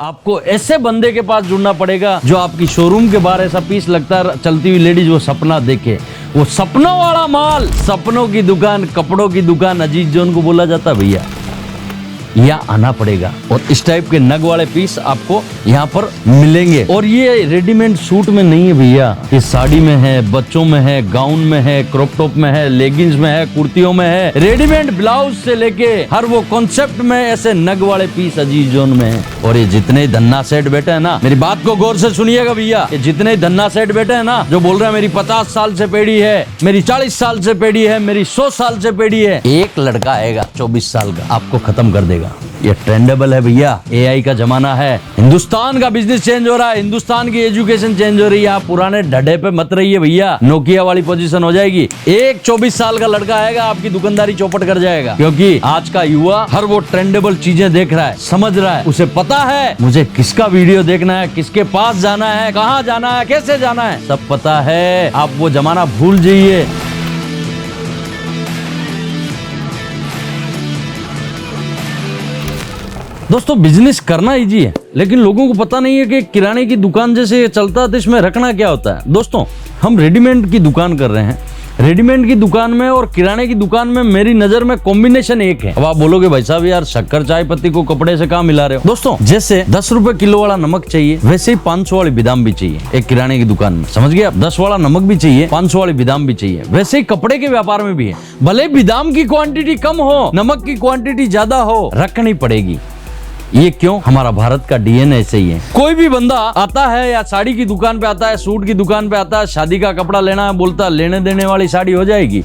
आपको ऐसे बंदे के पास जुड़ना पड़ेगा जो आपकी शोरूम के बाहर ऐसा पीस लगता है चलती हुई लेडीज वो सपना देखे, वो सपनों वाला माल, सपनों की दुकान, कपड़ों की दुकान अजीज जोन को बोला जाता है भैया। यहाँ आना पड़ेगा और इस टाइप के नग वाले पीस आपको यहाँ पर मिलेंगे। और ये रेडीमेड सूट में नहीं है भैया, ये साड़ी में है, बच्चों में है, गाउन में है, क्रॉप टॉप में है, लेगिंग्स में है, कुर्तियों में है, रेडीमेड ब्लाउज से लेके हर वो कॉन्सेप्ट में ऐसे नग वाले पीस अजीज जोन में है। और ये जितने धन्ना सेठ बैठे हैं ना, मेरी बात को गौर से सुनिएगा भैया, ये जितने धन्ना सेठ बैठे हैं ना, जो बोल रहे हैं मेरी 50 साल से पेड़ी है, मेरी 40 साल से पेड़ी है, मेरी 100 साल से पेड़ी है, एक लड़का आएगा 24 साल का आपको खत्म कर देगा। ये ट्रेंडेबल है भैया, एआई का जमाना है, हिंदुस्तान का बिजनेस चेंज हो रहा है, हिंदुस्तान की एजुकेशन चेंज हो रही है। आप पुराने ढड्डे पे मत रहिए भैया, नोकिया वाली पोजीशन हो जाएगी। एक 24 साल का लड़का आएगा आपकी दुकानदारी चौपट कर जाएगा, क्योंकि आज का युवा हर वो ट्रेंडेबल चीजें देख रहा है, समझ रहा है, उसे पता है मुझे किसका वीडियो देखना है, किसके पास जाना है, कहाँ जाना है, कैसे जाना है, सब पता है। आप वो जमाना भूल जाइए। दोस्तों बिजनेस करना इजी है, लेकिन लोगों को पता नहीं है कि किराने की दुकान जैसे चलता है तो इसमें रखना क्या होता है। दोस्तों हम रेडीमेड की दुकान कर रहे हैं, रेडीमेड की दुकान में और किराने की दुकान में मेरी नजर में कॉम्बिनेशन एक है। अब आप बोलोगे भाई साहब यार शक्कर चाय पत्ती को कपड़े से कहाँ मिला रहे हो। दोस्तों जैसे 10 रुपए किलो वाला नमक चाहिए, वैसे ही 500 वाली बादाम भी चाहिए एक किराने की दुकान में, समझ गए आप। 10 वाला नमक भी चाहिए, 500 वाली बादाम भी चाहिए, वैसे ही कपड़े के व्यापार में भी है। भले बादाम की क्वांटिटी कम हो, नमक की क्वांटिटी ज्यादा हो, रखनी पड़ेगी। ये क्यों? हमारा भारत का डीएनए ऐसे ही है। कोई भी बंदा आता है या साड़ी की दुकान पे आता है, सूट की दुकान पे आता है, शादी का कपड़ा लेना है, बोलता है लेने देने वाली साड़ी हो जाएगी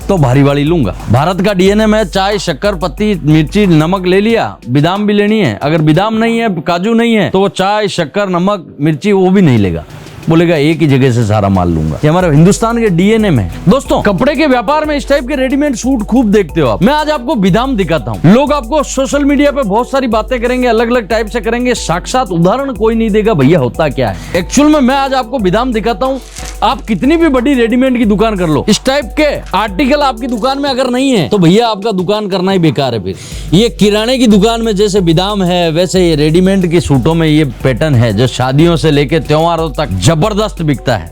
तो भारी वाली लूंगा। भारत का डीएनए में चाय, शक्कर, पत्ती, मिर्ची, नमक ले लिया, बादाम भी लेनी है। अगर बादाम नहीं है, काजू नहीं है, तो वो चाय, शक्कर, नमक, मिर्ची वो भी नहीं लेगा, बोलेगा एक ही जगह से सारा माल लूंगा। ये हमारे हिंदुस्तान के डीएनए में है। दोस्तों कपड़े के व्यापार में इस टाइप के रेडीमेड सूट खूब देखते हो आप। मैं आज आपको बादाम दिखाता हूँ। लोग आपको सोशल मीडिया पे बहुत सारी बातें करेंगे, अलग अलग टाइप से करेंगे, साक्षात उदाहरण कोई नहीं देगा भैया होता क्या है। एक्चुअल में मैं आज आपको बादाम दिखाता हूँ। आप कितनी भी बड़ी रेडीमेड की दुकान कर लो, इस टाइप के आर्टिकल आपकी दुकान में अगर नहीं है तो भैया आपका दुकान करना ही बेकार है। फिर ये किराने की दुकान में जैसे बादाम है, वैसे ये रेडीमेड के सूटों में ये पैटर्न है जो शादियों से लेकर त्योहारों तक जबरदस्त बिकता है।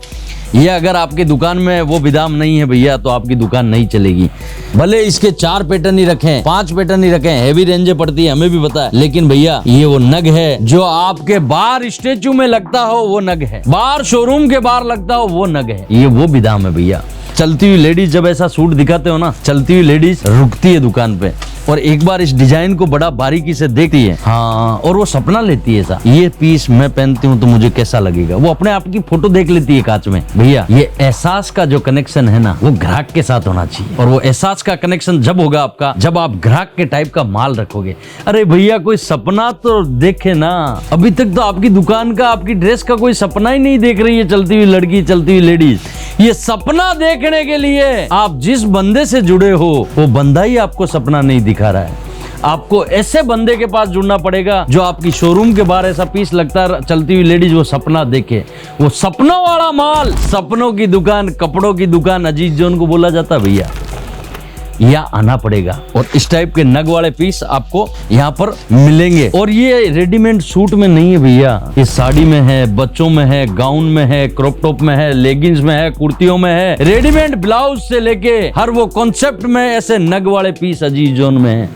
ये अगर आपकी दुकान में वो बादाम नहीं है भैया तो आपकी दुकान नहीं चलेगी। भले इसके 4 पैटर्न ही रखें, 5 पैटर्न ही रखें, हैवी रेंजे पड़ती है, हमें भी पता है, लेकिन भैया ये वो नग है जो आपके बाहर स्टेचू में लगता हो, वो नग है, बाहर शोरूम के बाहर लगता हो, वो नग है। ये वो बादाम है भैया। चलती हुई लेडीज जब ऐसा सूट दिखाते हो ना, चलती हुई लेडीज रुकती है दुकान पे और एक बार इस डिजाइन को बड़ा बारीकी से देखती है, हाँ, और वो सपना लेती है ऐसा, ये पीस मैं पहनती हूँ तो मुझे कैसा लगेगा। वो अपने आप की फोटो देख लेती है कांच में। भैया ये एहसास का जो कनेक्शन है ना, वो ग्राहक के साथ होना चाहिए। और वो एहसास का कनेक्शन जब होगा आपका, जब आप ग्राहक के टाइप का माल रखोगे। अरे भैया कोई सपना तो देखे ना, अभी तक तो आपकी दुकान का, आपकी ड्रेस का कोई सपना ही नहीं देख रही है चलती हुई लड़की, चलती हुई लेडीज। ये सपना देखने के लिए आप जिस बंदे से जुड़े हो वो बंदा ही आपको सपना नहीं दिखा रहा है। आपको ऐसे बंदे के पास जुड़ना पड़ेगा जो आपकी शोरूम के बाहर ऐसा पीस लगता है चलती हुई लेडीज वो सपना देखे, वो सपनों वाला माल, सपनों की दुकान, कपड़ों की दुकान अजीज जोन को बोला जाता है भैया। यहाँ आना पड़ेगा और इस टाइप के नग वाले पीस आपको यहाँ पर मिलेंगे। और ये रेडीमेड सूट में नहीं है भैया, ये साड़ी में है, बच्चों में है, गाउन में है, क्रॉप टॉप में है, लेगिंग्स में है, कुर्तियों में है, रेडीमेड ब्लाउज से लेके हर वो कॉन्सेप्ट में ऐसे नग वाले पीस अजीज जोन में है।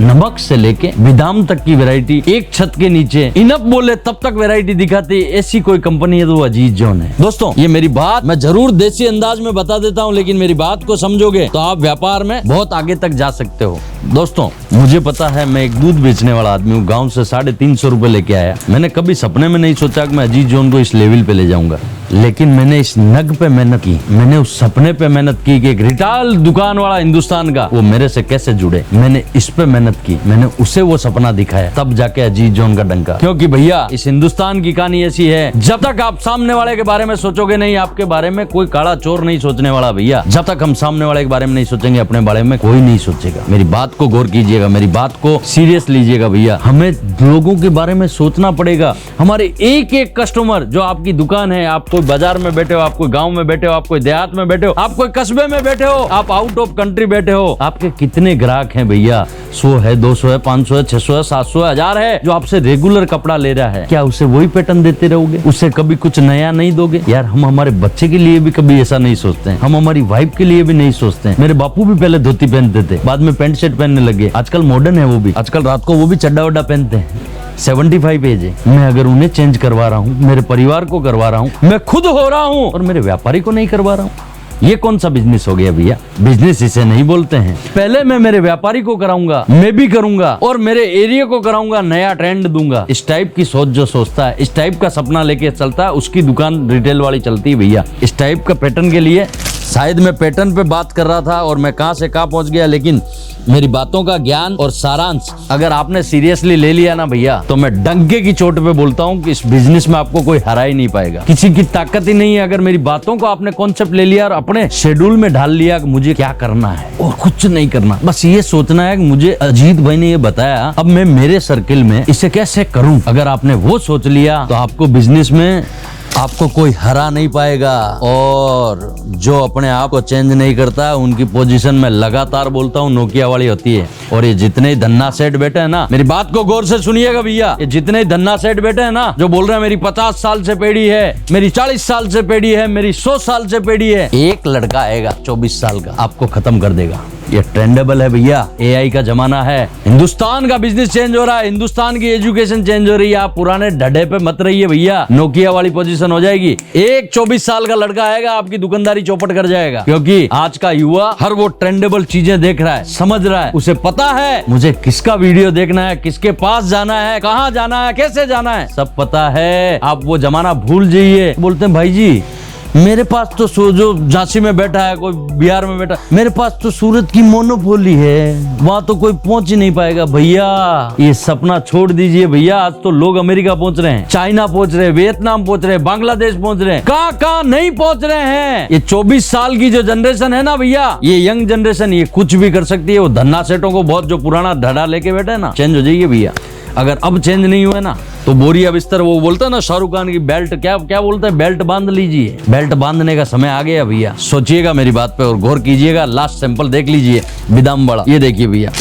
नमक से लेके बादाम तक की वैरायटी एक छत के नीचे, इनफ बोले तब तक वैरायटी दिखाती है। ऐसी कोई कंपनी है तो अजीज जोन है। दोस्तों ये मेरी बात मैं जरूर देसी अंदाज में बता देता हूँ, लेकिन मेरी बात को समझोगे तो आप व्यापार में बहुत आगे तक जा सकते हो। दोस्तों मुझे पता है, मैं एक दूध बेचने वाला आदमी हूँ, गाँव से 350 रुपए लेके आया। मैंने कभी सपने में नहीं सोचा कि मैं अजीज जोन को इस लेवल पे ले जाऊंगा, लेकिन मैंने इस नग पे मेहनत की, मैंने उस सपने पे मेहनत की कि एक रिटेल दुकान वाला हिंदुस्तान का वो मेरे से कैसे जुड़े। मैंने इस पे मेहनत की, मैंने उसे वो सपना दिखाया, तब जाके अजीज जोन का डंका। क्योंकि भैया इस हिंदुस्तान की कहानी ऐसी है, जब तक आप सामने वाले के बारे में सोचोगे नहीं, आपके बारे में कोई काला चोर नहीं सोचने वाला भैया। जब तक हम सामने वाले के बारे में नहीं सोचेंगे, अपने बारे में कोई नहीं सोचेगा। मेरी बात को गौर कीजिएगा, मेरी बात को सीरियस लीजिएगा भैया। हमें लोगों के बारे में सोचना पड़ेगा। हमारे एक एक कस्टमर जो आपकी दुकान है, आपको कोई बाजार में बैठे हो, आप कोई गांव में बैठे हो, आप कोई देहात में बैठे हो, आप कोई कस्बे में बैठे हो, आप आउट ऑफ कंट्री बैठे हो, आपके कितने ग्राहक हैं भैया? 100 है, 200 है, 500 है, 600 है, 700 है, 1000 है, जो आपसे रेगुलर कपड़ा ले रहा है। क्या उसे वही पैटर्न देते रहोगे? उससे कभी कुछ नया नहीं दोगे? यार हम हमारे बच्चे के लिए भी कभी ऐसा नहीं सोचते हैं, हम हमारी वाइफ के लिए भी नहीं सोचते हैं। मेरे बापू भी पहले धोती पहनते थे, बाद में पैंट शर्ट पहनने लगे। आजकल मॉडर्न है वो भी, आजकल रात को वो भी चड्डा वड्डा पहनते हैं। 75 एज है, मैं अगर उन्हें चेंज करवा रहा हूँ, मेरे परिवार को करवा रहा हूँ, मैं खुद हो रहा हूँ और मेरे व्यापारी को नहीं करवा रहा हूँ, ये कौन सा बिजनेस हो गया भैया? बिजनेस इसे नहीं बोलते हैं। पहले मैं मेरे व्यापारी को कराऊंगा, मैं भी करूंगा और मेरे एरिया को कराऊंगा, नया ट्रेंड दूंगा। इस टाइप की सोच जो सोचता है, इस टाइप का सपना लेके चलता है, उसकी दुकान रिटेल वाली चलती है भैया। इस टाइप का पैटर्न के लिए शायद मैं पैटर्न पे बात कर रहा था और मैं कहां से कहां पहुंच गया, लेकिन मेरी बातों का ज्ञान और सारांश अगर आपने सीरियसली ले लिया ना भैया, तो मैं डंके की चोट पे बोलता हूं कि इस बिजनेस में आपको कोई हरा ही नहीं पाएगा। किसी की ताकत ही नहीं है। अगर मेरी बातों को आपने कॉन्सेप्ट ले लिया और अपने शेड्यूल में ढाल लिया कि मुझे क्या करना है और कुछ नहीं करना, बस ये सोचना है कि मुझे अजीत भाई ने ये बताया, अब मैं मेरे सर्किल में इसे कैसे करूं। अगर आपने वो सोच लिया तो आपको बिजनेस में आपको कोई हरा नहीं पाएगा। और जो अपने आप को चेंज नहीं करता उनकी पोजीशन में लगातार बोलता हूँ नोकिया वाली होती है। और ये जितने ही धन्ना सेठ बैठे हैं ना, मेरी बात को गौर से सुनिएगा भैया, ये जितने ही धन्ना सेठ बैठे हैं ना, जो बोल रहे हैं मेरी 50 साल से पेड़ी है, मेरी 40 साल से पेड़ी है, मेरी 100 साल से पेड़ी है, एक लड़का आएगा 24 साल का, आपको खत्म कर देगा। ये ट्रेंडेबल है भैया, एआई का जमाना है, हिंदुस्तान का बिजनेस चेंज हो रहा है, हिंदुस्तान की एजुकेशन चेंज हो रही है। आप पुराने ढड्ढे पे मत रहिए भैया, नोकिया वाली पोजीशन हो जाएगी। एक 24 साल का लड़का आएगा, आपकी दुकानदारी चौपट कर जाएगा। क्योंकि आज का युवा हर वो ट्रेंडेबल चीजें देख रहा है, समझ रहा है, उसे पता है मुझे किसका वीडियो देखना है, किसके पास जाना है, कहाँ जाना है, कैसे जाना है, सब पता है। आप वो जमाना भूल जाइए। बोलते हैं भाई जी मेरे पास तो जो झांसी में बैठा है, कोई बिहार में बैठा, मेरे पास तो सूरत की मोनोपोली है, वहां तो कोई पहुंच ही नहीं पाएगा। भैया ये सपना छोड़ दीजिए भैया। आज तो लोग अमेरिका पहुंच रहे हैं, चाइना पहुंच रहे हैं, वियतनाम पहुंच रहे हैं, बांग्लादेश पहुंच रहे हैं, कहाँ नहीं पहुंच रहे हैं। ये 24 साल की जो जनरेशन है ना भैया, ये यंग जनरेशन, ये कुछ भी कर सकती है। वो धन्ना सेठों को बहुत जो पुराना ढड़ा लेके बैठे है ना, चेंज हो जाइए भैया। अगर अब चेंज नहीं हुए ना तो बोरिया बिस्तर, वो बोलता है ना शाहरुख खान की बेल्ट, क्या बोलता है, बेल्ट बांध लीजिए। बेल्ट बांधने का समय आ गया भैया। सोचिएगा मेरी बात पे और गौर कीजिएगा। लास्ट सैंपल देख लीजिए बिदाम बड़ा, ये देखिए भैया,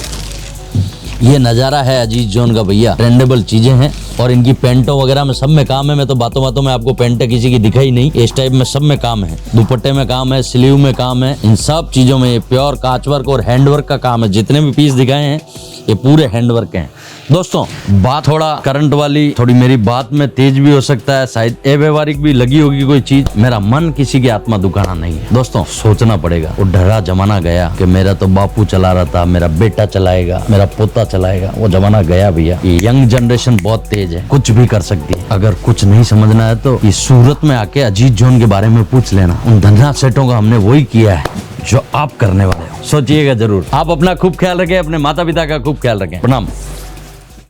ये नजारा है अजीत जोन का भैया। ट्रेंडेबल चीजें हैं और इनकी पेंटों वगैरह में सब में काम है। मैं तो बातों बातों में आपको पेंटें किसी की दिखाई नहीं, इस टाइप में सब में काम है। दुपट्टे में काम है, स्लीव में काम है, इन सब चीजों में प्योर कांचवर्क और हैंडवर्क का काम है। जितने भी पीस दिखाए हैं ये पूरे हैंडवर्क हैं। दोस्तों बात थोड़ा करंट वाली, थोड़ी मेरी बात में तेज भी हो सकता है, शायद अव्यवहारिक भी लगी होगी कोई चीज। मेरा मन किसी की आत्मा दुखाना नहीं है दोस्तों। सोचना पड़ेगा, वो ढरा जमाना गया कि मेरा तो बापू चला रहा था, मेरा बेटा चलाएगा, मेरा पोता चलाएगा, वो जमाना गया भैया। ये यंग जनरेशन बहुत तेज है, कुछ भी कर सकती है। अगर कुछ नहीं समझना है तो ये सूरत में आके अजीत जोन के बारे में पूछ लेना। उन धन्ना सेठों का हमने वही किया है जो आप करने वाले हो। सोचिएगा जरूर। आप अपना खूब ख्याल रखें, अपने माता पिता का खूब ख्याल रखें। प्रणाम।